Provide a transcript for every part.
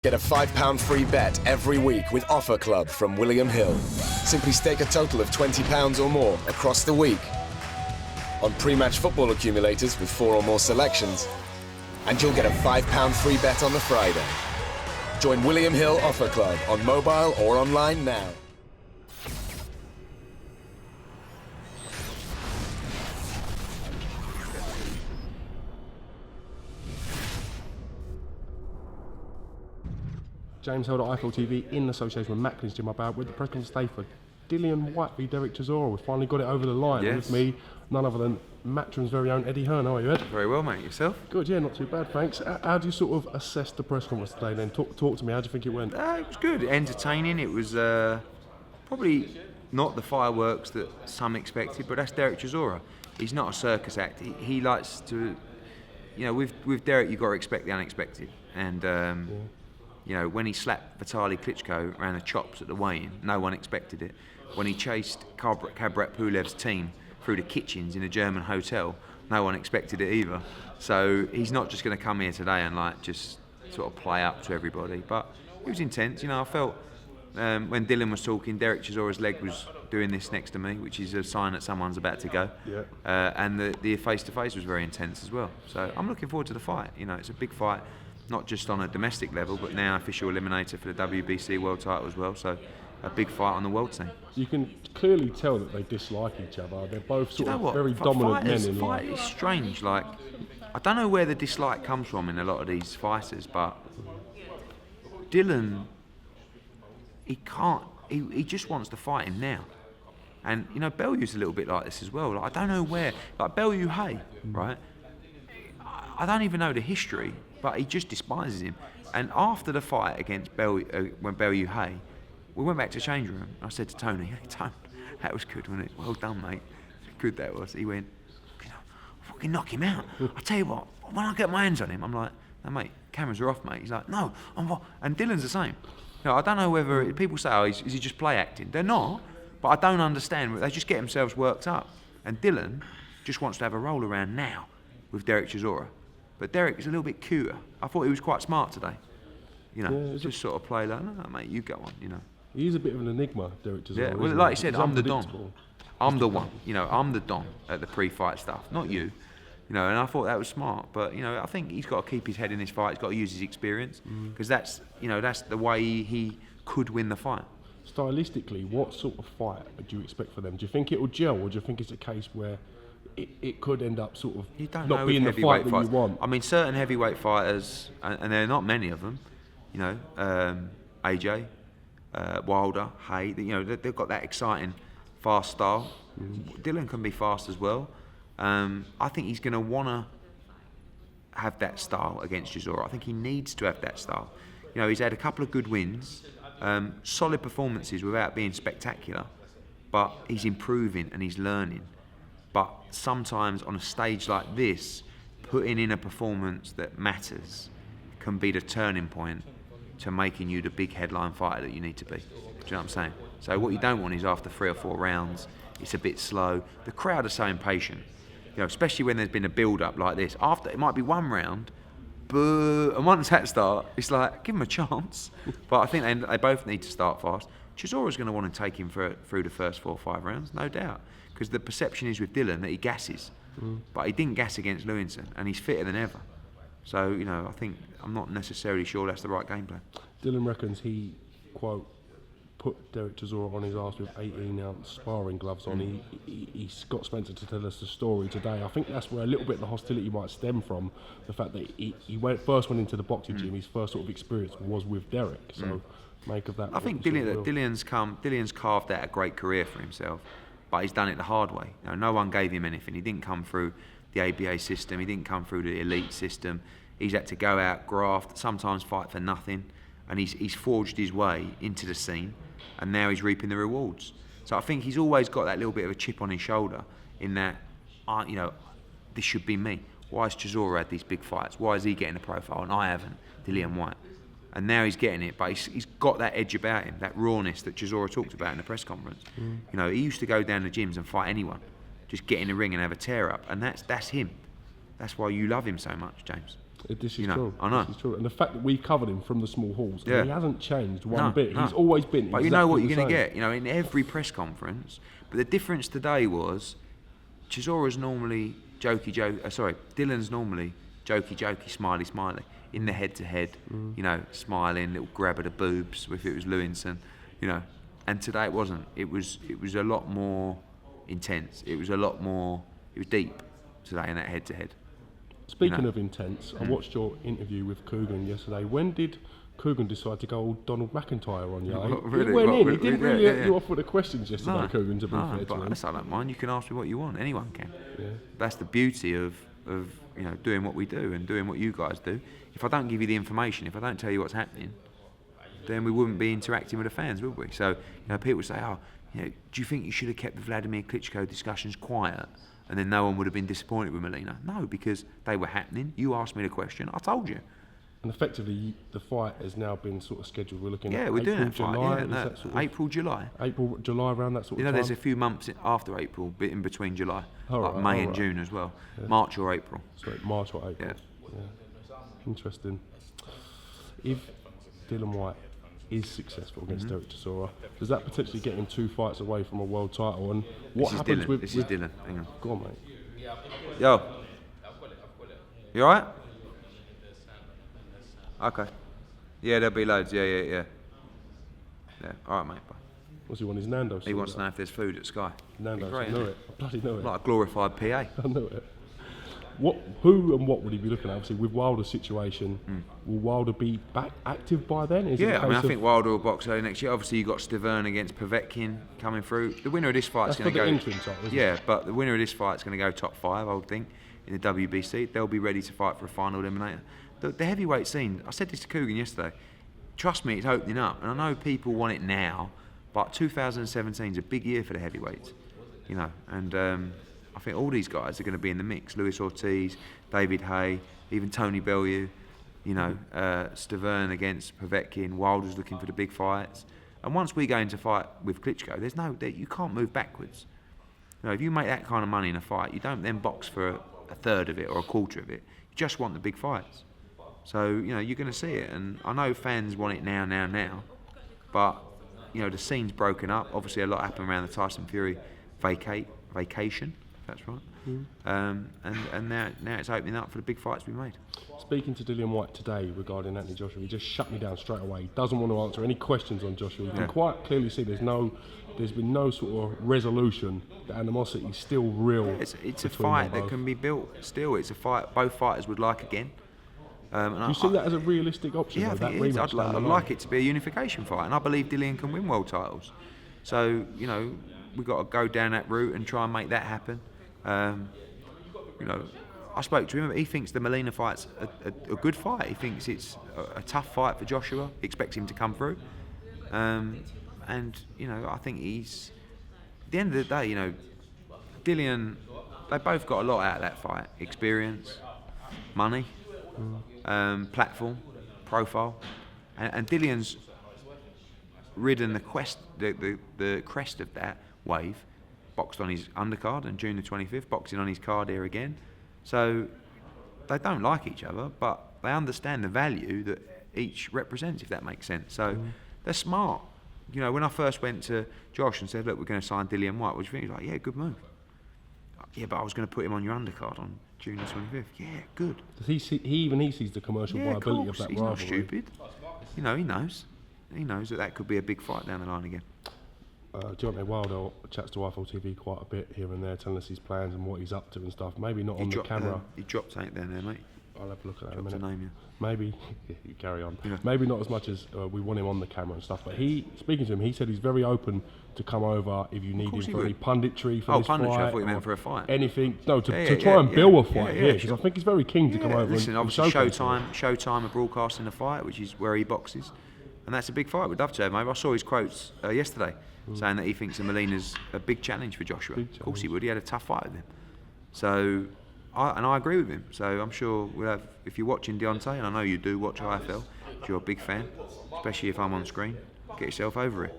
Get a £5 free bet every week with Offer Club from William Hill. Simply stake a total of £20 or more across the week on pre-match football accumulators with 4 or more selections, and you'll get a £5 free bet on the Friday. Join William Hill Offer Club on mobile or online now. James Held at IFL TV in association with Macklin's Gym about with the press conference today for DILLIAN WHYTE v DERECK CHISORA. We finally got it over the line. Yes. With me, none other than Matchroom's very own Eddie Hearn. How are you, Ed? Very well, mate. Yourself? Good, yeah, not too bad, thanks. How do you sort of assess the press conference today then? Talk to me, how do you think it went? It was good, entertaining. It was probably not the fireworks that some expected, but that's Derek Chisora. He's not a circus act. He likes to, you know, with Derek you've got to expect the unexpected. And you know, when he slapped Vitaly Klitschko around the chops at the weigh-in, no one expected it. When he chased Kabrat Pulev's team through the kitchens in a German hotel, no one expected it either. So he's not just going to come here today and like just sort of play up to everybody. But it was intense. You know, I felt when Dylan was talking, Derek Chisora's leg was doing this next to me, which is a sign that someone's about to go. Yeah. And the face-to-face was very intense as well. So I'm looking forward to the fight. You know, it's a big fight. Not just on a domestic level, but now official eliminator for the WBC world title as well. So a big fight on the world scene. You can clearly tell that they dislike each other. They're both sort of very dominant men in life. It's strange. Like, I don't know where the dislike comes from in a lot of these fighters, but Dylan, he can't. He just wants to fight him now. And you know, Bellew's a little bit like this as well. Like, I don't know where. Like Bellew, right? I don't even know the history. But he just despises him. And after the fight against when Bellew, we went back to the change room. I said to Tony, "Hey, Tony, that was good, wasn't it? Well done, mate. Good that was." He went, "Fucking knock him out." I tell you what, when I get my hands on him, I'm like, "No, mate, cameras are off, mate." He's like, "No, I'm off." And Dylan's the same. You know, I don't know whether people say, "Oh, is he just play acting?" They're not. But I don't understand. They just get themselves worked up. And Dylan just wants to have a roll around now with Derek Chisora. But Derek is a little bit cuter. I thought he was quite smart today. You know, just sort of play like, "No, mate, you go on," you know. He's a bit of an enigma, Derek Chisora. Yeah, well, like you said, I'm the Don. I'm the one. You know, I'm the Don at the pre-fight stuff, not you. You know, and I thought that was smart. But, you know, I think he's got to keep his head in this fight. He's got to use his experience. Because that's, you know, that's the way he could win the fight. Stylistically, what sort of fight do you expect for them? Do you think it will gel, or do you think it's a case where it could end up sort of not being the fight that you want? I mean, certain heavyweight fighters, and there are not many of them, you know, AJ, Wilder, Hay, you know, they've got that exciting, fast style. Dylan can be fast as well. I think he's going to want to have that style against Chisora. I think he needs to have that style. You know, he's had a couple of good wins, solid performances without being spectacular, but he's improving and he's learning. But sometimes on a stage like this, putting in a performance that matters can be the turning point to making you the big headline fighter that you need to be. Do you know what I'm saying? So what you don't want is after 3 or 4 rounds, it's a bit slow. The crowd are so impatient, you know, especially when there's been a build-up like this. After, it might be 1 round, boo, and once that starts, it's like, give them a chance. But I think they both need to start fast. Chisora's going to want to take him through the first 4 or 5 rounds, no doubt. Because the perception is with Dylan that he gasses, but he didn't gas against Lewinson, and he's fitter than ever. So, you know, I'm not necessarily sure that's the right game plan. Dylan reckons he, quote, put Derek Chisora on his ass with 18-ounce sparring gloves on. He's got Spencer to tell us the story today. I think that's where a little bit of the hostility might stem from, the fact that he first went into the boxing gym, his first sort of experience was with Derek. So make of that. I think Dylan's carved out a great career for himself, but he's done it the hard way. You know, no one gave him anything. He didn't come through the ABA system. He didn't come through the elite system. He's had to go out, graft, sometimes fight for nothing, and he's forged his way into the scene, and now he's reaping the rewards. So I think he's always got that little bit of a chip on his shoulder in that, you know, this should be me. Why has Chisora had these big fights? Why is he getting a profile and I haven't? DILLIAN WHYTE. And now he's getting it, but he's got that edge about him, that rawness that Chisora talked about in the press conference. You know, he used to go down the gyms and fight anyone, just get in the ring and have a tear up, and that's him. That's why you love him so much, James. This is You know, true. I know. This is true. And the fact that we've covered him from the small halls, and he hasn't changed one bit. No. He's always been. But you know what exactly you're the going to same. get, you know, in every press conference. But the difference today was, Chisora's normally Dillian's normally jokey, smiley, in the head-to-head, you know, smiling, little grab at the boobs if it was Lewinson, you know. And today it wasn't. It was a lot more intense. It was deep today in that head-to-head. Speaking of intense, I watched your interview with Coogan yesterday. When did Coogan decide to go all Donald McIntyre on you? Really? He went in. Really? He didn't really let you off with the questions yesterday, Coogan, to be fair to but him. I don't mind. You can ask me what you want. Anyone can. Yeah. That's the beauty of you know, doing what we do and doing what you guys do. If I don't give you the information, if I don't tell you what's happening, then we wouldn't be interacting with the fans, would we? So, you know, people say, oh, you know, do you think you should have kept the Vladimir Klitschko discussions quiet? And then no one would have been disappointed with Molina. No, because they were happening. You asked me the question, I told you. And effectively, the fight has now been sort of scheduled. We're looking at we're April, doing that July. fight. Is that sort of April, July. April, July, around that sort You know, of time. there's a few months after April, bit in between July, like Right, May and June as well. Yeah. March or April. Sorry, March or April. Yeah. Interesting. If Dillian Whyte is successful against Derek Chisora, does that potentially get him 2 fights away from a world title? And what happens with... This is Dillian. Hang on. Go on, mate. Yo. You alright? Okay. Yeah, there'll be loads. Yeah. Yeah, alright, mate. Bye. What's he want? His Nando's? He wants to know if there's food at Sky. Nando's, Great, I knew isn't it. I bloody knew it. Like a glorified PA. I knew it. Who and what would he be looking at? Obviously, with Wilder's situation, will Wilder be back active by then? Is it a Yeah, I mean, case I of- think Wilder will box early next year. Obviously, you've got Stavern against Povetkin coming through. The winner of this fight's That's going to for go... the interim title, isn't Yeah, but the winner of this fight's going to go top 5, I would think, in the WBC. They'll be ready to fight for a final eliminator. The heavyweight scene, I said this to Coogan yesterday, trust me, it's opening up. And I know people want it now, but 2017 is a big year for the heavyweights, you know. And I think all these guys are going to be in the mix. Luis Ortiz, David Haye, even Tony Bellew, you know, Stavern against Povetkin. Wilder's looking for the big fights. And once we go into fight with Klitschko, you can't move backwards. You know, if you make that kind of money in a fight, you don't then box for a third of it or a quarter of it. You just want the big fights. So, you know, you're going to see it. And I know fans want it now. But, you know, the scene's broken up. Obviously, a lot happened around the Tyson Fury vacation, if that's right. And now it's opening up for the big fights we made. Speaking to Dillian Whyte today regarding Anthony Joshua, he just shut me down straight away. He doesn't want to answer any questions on Joshua. You can quite clearly see there's been no sort of resolution. The animosity is still real. It's a fight that can be built still. It's a fight both fighters would like again. Do you see that as a realistic option? Yeah, I though, think that it is. rematch I'd down the line? like it to be a unification fight, and I believe Dillian can win world titles. So, you know, we've got to go down that route and try and make that happen. You know, I spoke to him. He thinks the Molina fight's a good fight. He thinks it's a tough fight for Joshua. He expects him to come through. And, you know, I think he's... At the end of the day, you know, Dillian, they both got a lot out of that fight. Experience, money, platform, profile. And Dillian's ridden the crest of that wave. Boxed on his undercard on June the 25th, boxing on his card here again. So they don't like each other, but they understand the value that each represents, if that makes sense. So they're smart. You know, when I first went to Josh and said, look, we're going to sign Dillian Whyte, what do you think? He's like, yeah, good move. Yeah, but I was going to put him on your undercard on June the 25th. Yeah, good. Does he sees the commercial viability of that He's rivalry? not stupid. You know, he knows. He knows that could be a big fight down the line again. Deontay Wilder chats to IFL TV quite a bit here and there, telling us his plans and what he's up to and stuff. Maybe not on the camera. He dropped something down there, mate. I'll have a look at that in a Dropped minute. a name, Maybe, you carry on. Yeah. Maybe not as much as we want him on the camera and stuff, but speaking to him, he said he's very open to come over if you need him course he for any would. punditry for this fight. Punditry, I thought you meant or for a fight. Anything, no, to try and build a fight, because sure. I think he's very keen to come over Listen, and obviously showcase it. Showtime are broadcasting the fight, which is where he boxes. And that's a big fight. We'd love to have him over. I saw his quotes yesterday saying that he thinks that Molina's a big challenge for Joshua. Of course he would. He had a tough fight with him. So, I agree with him. So I'm sure we'll have, if you're watching Deontay, and I know you do watch IFL, if you're a big fan, especially if I'm on screen, get yourself over it.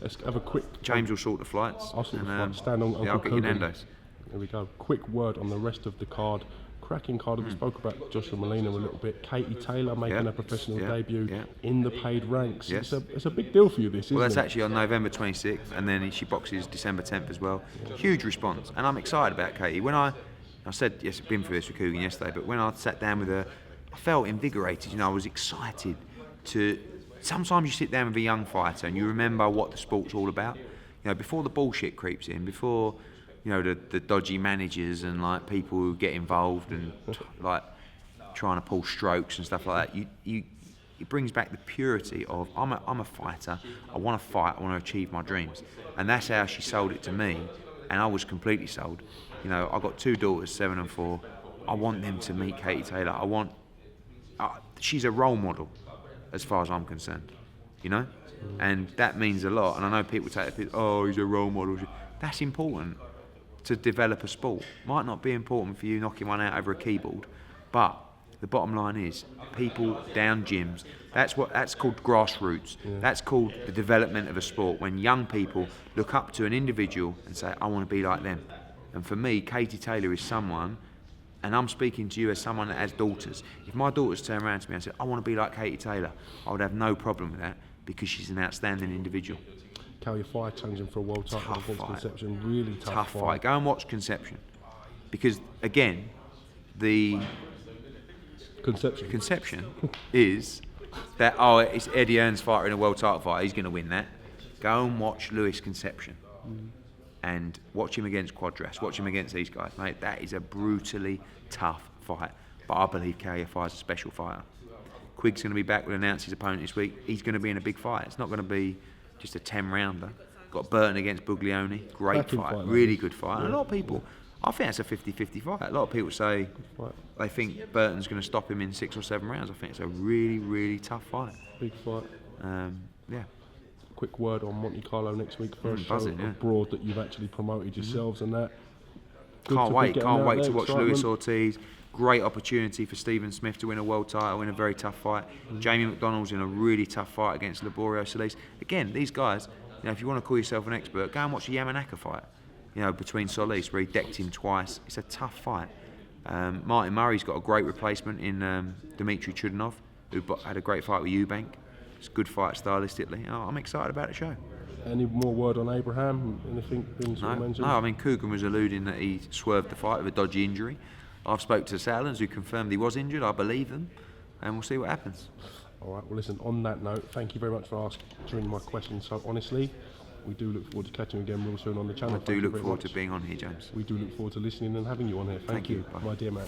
Let's have a quick... James will sort the flights. I'll sort the flights. Stand on Uncle I'll get you Coogan. Nando's. There we go. Quick word on the rest of the card. cracking card. We spoke about Joshua Molina a little bit. Katie Taylor making her professional debut in the paid ranks. Yes. It's a big deal for you, this, isn't it? Well, that's actually on November 26th, and then she boxes December 10th as well. Huge response, and I'm excited about Katie. When I said, yes, I've been through this with Coogan yesterday, but when I sat down with her, I felt invigorated. You know, I was excited to. Sometimes you sit down with a young fighter and you remember what the sport's all about. You know, before the bullshit creeps in, before, you know, the dodgy managers and like people who get involved and like trying to pull strokes and stuff like that. It brings back the purity of I'm a fighter. I want to fight. I want to achieve my dreams, and that's how she sold it to me, and I was completely sold. You know, I've got 2 daughters, 7 and 4. I want them to meet Katie Taylor. She's a role model, as far as I'm concerned. You know, and that means a lot. And I know people take it, oh, he's a role model. That's important to develop a sport. Might not be important for you knocking one out over a keyboard, but the bottom line is people down gyms. That's called grassroots. Yeah. That's called the development of a sport. When young people look up to an individual and say, I want to be like them. And for me, Katie Taylor is someone, and I'm speaking to you as someone that has daughters. If my daughters turn around to me and say, I want to be like Katie Taylor, I would have no problem with that because she's an outstanding individual. Cal, your fight challenging for a world title against Conception. Really tough fight. Go and watch Conception. Because, again, the Conception is that, it's Eddie Hearn's fighter in a world title fight, he's going to win that. Go and watch Lewis Conception. And watch him against Quadras, watch him against these guys, mate. That is a brutally tough fight. But I believe Kaliafai's a special fighter. Quigg's going to be back. We'll announce his opponent this week. He's going to be in a big fight. It's not going to be just a 10-rounder. Got Burton against Buglioni. Great fight. Really good fight. And a lot of people, I think that's a 50-50 fight. A lot of people say they think Burton's going to stop him in 6 or 7 rounds. I think it's a really, really tough fight. Big fight. Yeah. Quick word on Monte Carlo next week. First show abroad that you've actually promoted yourselves and that. Can't wait to watch Luis Ortiz. Great opportunity for Stephen Smith to win a world title in a very tough fight. Jamie McDonald's in a really tough fight against Laborio Solis. Again, these guys, you know, if you want to call yourself an expert, go and watch the Yamanaka fight. You know, between Solis, where he decked him twice. It's a tough fight. Martin Murray's got a great replacement in Dmitry Chudinov, who had a great fight with Eubank. It's a good fight stylistically. I'm excited about the show. Any more word on Abraham? Anything been sort of mentioned? No, I mean, Coogan was alluding that he swerved the fight with a dodgy injury. I've spoke to Salins who confirmed he was injured. I believe them, and we'll see what happens. All right, well, listen, on that note, thank you very much for answering my questions so honestly. We do look forward to catching you again real soon on the channel. I do look forward to being on here, James. We do look forward to listening and having you on here. Thank you, my dear man.